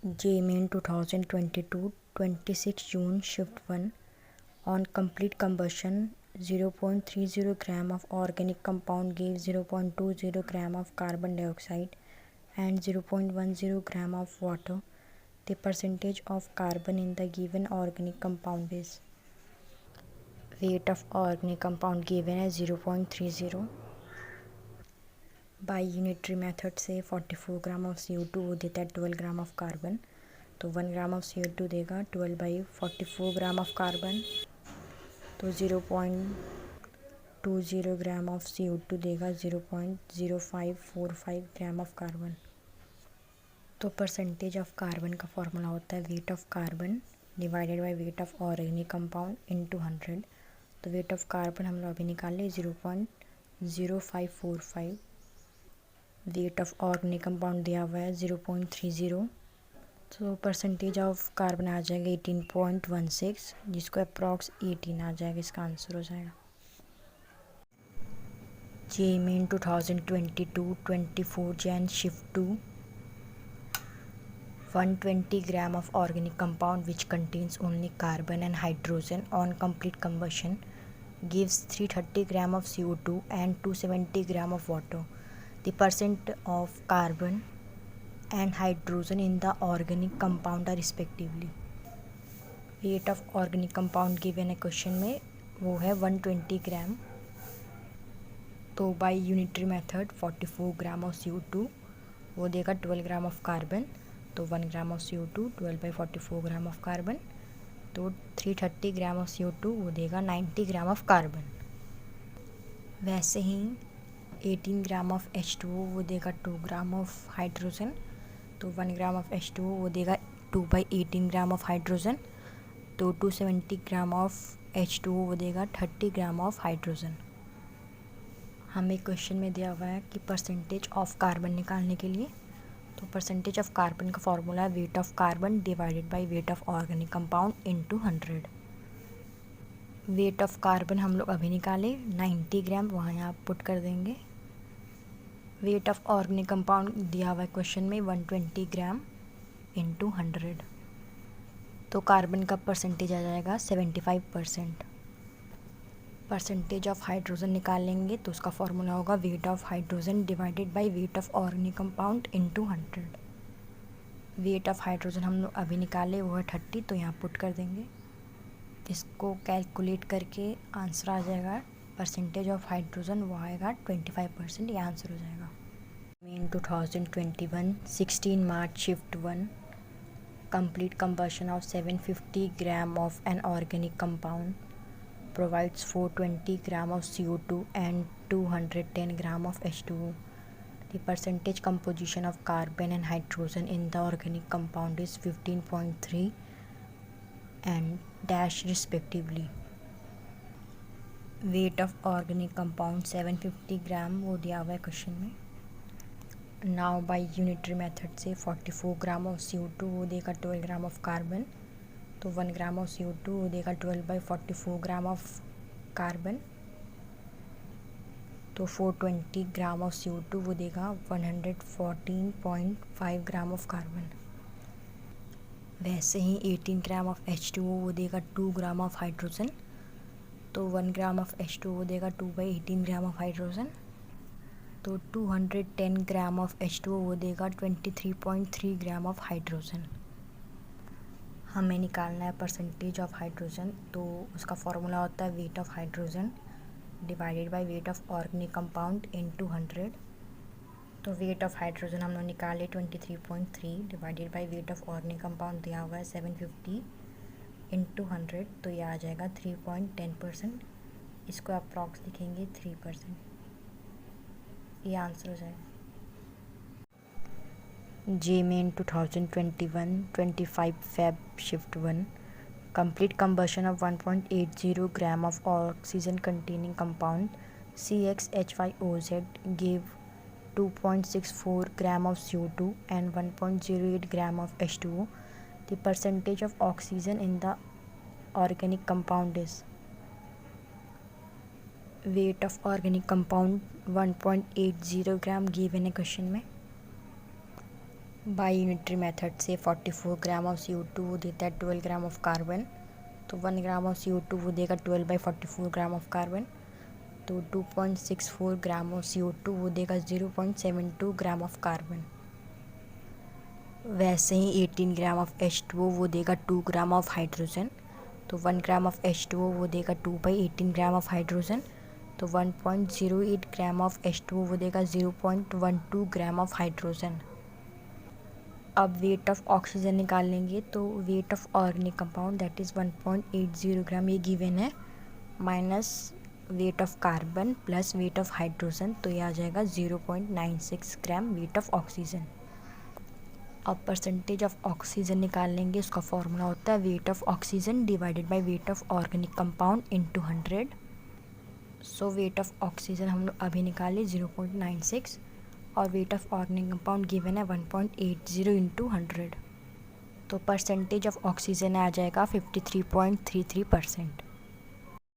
JMain 2022, 26 June, Shift 1. On complete combustion, 0.30 gram of organic compound gave 0.20 gram of carbon dioxide and 0.10 gram of water. The percentage of carbon in the given organic compound is. Weight of organic compound given as 0.30. By unitary method से 44 gram of CO2 वो देता है 12 gram of carbon, तो 1 gram of CO2 देगा 12/44 gram of carbon, तो 0.20 ग्राम of CO2 देगा 0.0545 ग्राम of carbon. तो percentage of carbon का फॉर्मूला होता है weight of carbon divided by weight of organic compound into 100। तो वेट ऑफ कार्बन हम लोग अभी निकाल लें 0.0545। वेट ऑफ ऑर्गेनिक कंपाउंड दिया हुआ है 0.30, तो परसेंटेज ऑफ कार्बन आ जाएगा 18.16, जिसको अप्रॉक्स 18 आ जाएगा, इसका आंसर हो जाएगा। JMain 2022, 24 Jan, Shift 2. 120 gram of organic compound which contains only carbon and hydrogen on complete combustion gives 330 gram of CO2 and 270 gram of water. The percent of carbon and hydrogen in the organic compound are respectively. Weight of organic compound given है question में वो है 120 gram. तो by unitary method 44 gram of CO2 वो देगा 12 gram of carbon, तो 1 gram of CO2 12/44 gram of carbon, तो 330 ग्राम of CO2 वो देगा 90 ग्राम ऑफ कार्बन। वैसे ही 18 ग्राम ऑफ H2O वो देगा 2 ग्राम ऑफ हाइड्रोजन, तो 1 ग्राम ऑफ H2O वो देगा 2/18 ग्राम ऑफ हाइड्रोजन, तो 270 ग्राम ऑफ H2O वो देगा 30 ग्राम ऑफ हाइड्रोजन। हमें क्वेश्चन में दिया हुआ है कि परसेंटेज ऑफ कार्बन निकालने के लिए, तो परसेंटेज ऑफ कार्बन का फॉर्मूला है weight of carbon divided by weight of organic compound into 100। Weight of carbon हम लोग अभी निकाले 90 ग्राम, वहाँ यहाँ पुट कर देंगे। वेट ऑफ ऑर्गेनिक कंपाउंड दिया हुआ है क्वेश्चन में 120 ग्राम इनटू 100, तो कार्बन का परसेंटेज आ जाएगा 75%। परसेंटेज ऑफ हाइड्रोजन निकालेंगे तो उसका फॉर्मूला होगा weight of hydrogen divided by weight of organic compound into 100। Weight of hydrogen हम लोग अभी निकाले वो है 30, तो यहाँ पुट कर देंगे। इसको कैलकुलेट करके आंसर आ जाएगा, परसेंटेज ऑफ हाइड्रोजन वो आएगा 25%, ये आंसर हो जाएगा। Main 2021, 16 March, shift 1. Complete combustion of 750 gram of an organic compound provides 420 gram of CO2 and 210 gram of H2O. The percentage composition of carbon and hydrogen in the organic compound is 15.3 and dash respectively. Weight of organic compound 750 gram वो दिया हुआ है question में। Now by unitary method से 44 gram of CO2 वो देगा 12 gram of carbon, तो 1 gram of CO2 वो देगा 12/44 ग्राम ऑफ कार्बन, तो 420 ग्राम ऑफ CO2 वो देगा 114.5 ग्राम ऑफ कार्बन। वैसे ही 18 ग्राम ऑफ H2O वो देगा 2 ग्राम ऑफ हाइड्रोजन, तो 1 ग्राम ऑफ H2O वो देगा 2/18 ग्राम ऑफ हाइड्रोजन, तो 210 ग्राम ऑफ H2O वो देगा 23.3 ग्राम ऑफ हाइड्रोजन। हमें निकालना है परसेंटेज ऑफ हाइड्रोजन, तो उसका फॉर्मूला होता है weight of hydrogen divided by weight of organic compound into 100। तो वेट ऑफ हाइड्रोजन हम लोग निकाले 23.3 divided by weight of organic compound दिया हुआ है 750 इनटू 100, तो ये आ जाएगा 3.10%। इसको अप्रॉक्स लिखेंगे 3%, ये आंसर हो जाएगा। JMain 2021, 25 Feb, Shift 1. Complete combustion of 1.80 gram of oxygen containing compound CxH5OZ gave 2.64 gram of CO2 and 1.08 gram of H2O. The percentage of oxygen in the organic compound is. Weight of organic compound 1.80 gram given है question में। By unitary method से 44 gram of CO2 वो देता है 12 gram of carbon. तो 1 gram of CO2 वो देगा 12/44 gram of carbon. तो 2.64 ग्राम ऑफ CO2 वो देगा 0.72 ग्राम ऑफ कार्बन। वैसे ही 18 ग्राम ऑफ H2O वो देगा 2 ग्राम ऑफ हाइड्रोजन। तो 1 ग्राम ऑफ H2O वो देगा 2/18 ग्राम ऑफ हाइड्रोजन। तो 1.08 ग्राम ऑफ H2O वो देगा 0.12 ग्राम ऑफ हाइड्रोजन। अब वेट ऑफ ऑक्सीजन निकाल लेंगे। तो weight of organic compound that is 1.80 ग्राम ये गिवन है, minus weight of carbon plus weight of hydrogen, तो ये आ जाएगा 0.96 ग्राम वेट ऑफ ऑक्सीजन। अब परसेंटेज ऑफ ऑक्सीजन निकाल लेंगे। उसका फॉर्मूला होता है weight of oxygen divided by weight of organic compound into 100। So weight of oxygen हम लोग अभी निकाले 0.96 और weight of organic compound given है 1.80 इंटू 100। तो परसेंटेज ऑफ ऑक्सीजन आ जाएगा 53.33%।